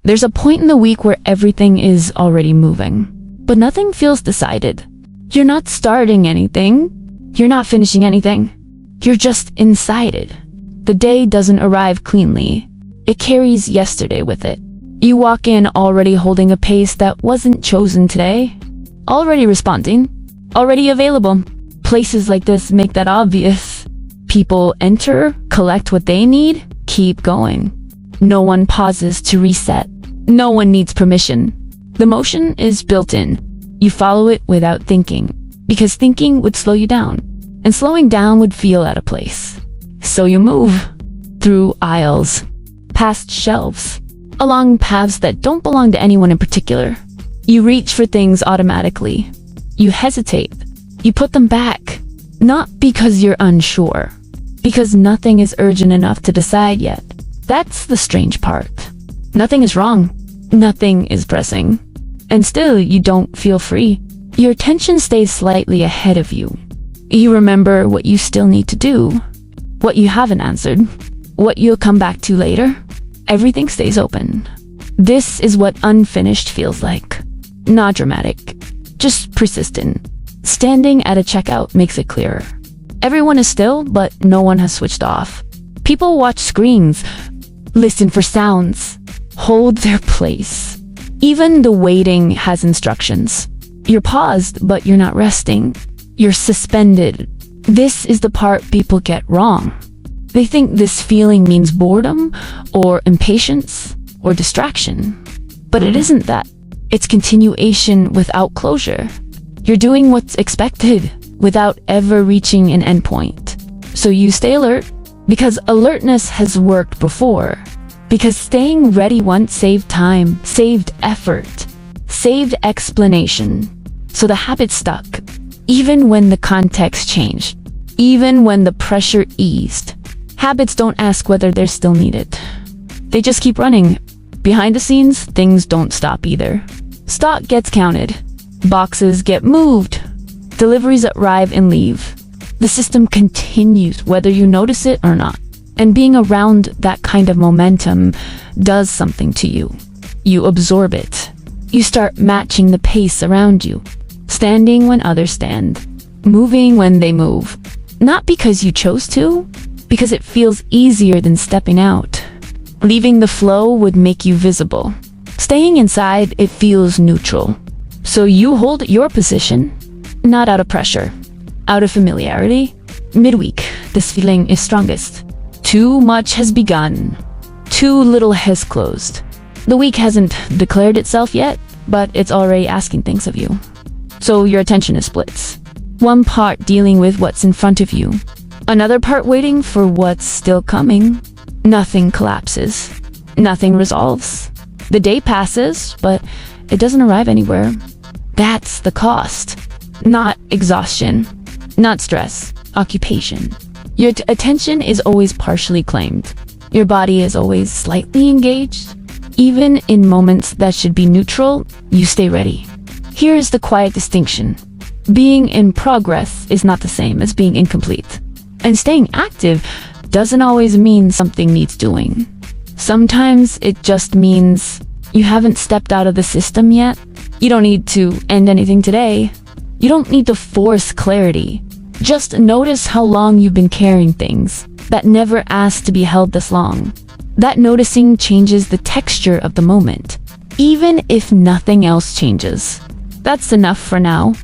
There's a point in the week where everything is already moving, but nothing feels decided. You're not starting anything. You're not finishing anything. You're just inside it. The day doesn't arrive cleanly. It carries yesterday with it. You walk in already holding a pace that wasn't chosen today. Already responding. Already available. Places like this make that obvious. People enter, collect what they need, keep going. No one pauses to reset. No one needs permission. The motion is built in. You follow it without thinking, because thinking would slow you down, and slowing down would feel out of place. So you move through aisles, past shelves, along paths that don't belong to anyone in particular. You reach for things automatically. You hesitate. You put them back, not because you're unsure, because nothing is urgent enough to decide yet. That's the strange part. Nothing is wrong. Nothing is pressing. And still, you don't feel free. Your attention stays slightly ahead of you. You remember what you still need to do, what you haven't answered, what you'll come back to later. Everything stays open. This is what unfinished feels like. Not dramatic, just persistent. Standing at a checkout makes it clearer. Everyone is still, but no one has switched off. People watch screens, listen for sounds, hold their place. Even the waiting has instructions. You're paused, but you're not resting. You're suspended. This is the part people get wrong. They think this feeling means boredom, or impatience, or distraction. But it isn't that. It's continuation without closure. You're doing what's expected without ever reaching an endpoint. So you stay alert, because alertness has worked before. Because staying ready once saved time, saved effort, saved explanation. So the habit stuck, even when the context changed, even when the pressure eased. Habits don't ask whether they're still needed. They just keep running. Behind the scenes, things don't stop either. Stock gets counted. Boxes get moved. Deliveries arrive and leave. The system continues whether you notice it or not. And being around that kind of momentum does something to you. You absorb it. You start matching the pace around you. Standing when others stand. Moving when they move. Not because you chose to, because it feels easier than stepping out. Leaving the flow would make you visible. Staying inside, it feels neutral. So you hold your position, not out of pressure, out of familiarity. Midweek, this feeling is strongest. Too much has begun. Too little has closed. The week hasn't declared itself yet, but it's already asking things of you. So your attention is split. One part dealing with what's in front of you. Another part waiting for what's still coming. Nothing collapses. Nothing resolves. The day passes, but it doesn't arrive anywhere. That's the cost. Not exhaustion. Not stress. Occupation. Your attention is always partially claimed. Your body is always slightly engaged. Even in moments that should be neutral, you stay ready. Here is the quiet distinction. Being in progress is not the same as being incomplete. And staying active doesn't always mean something needs doing. Sometimes it just means you haven't stepped out of the system yet. You don't need to end anything today. You don't need to force clarity. Just notice how long you've been carrying things that never asked to be held this long. That noticing changes the texture of the moment, even if nothing else changes. That's enough for now.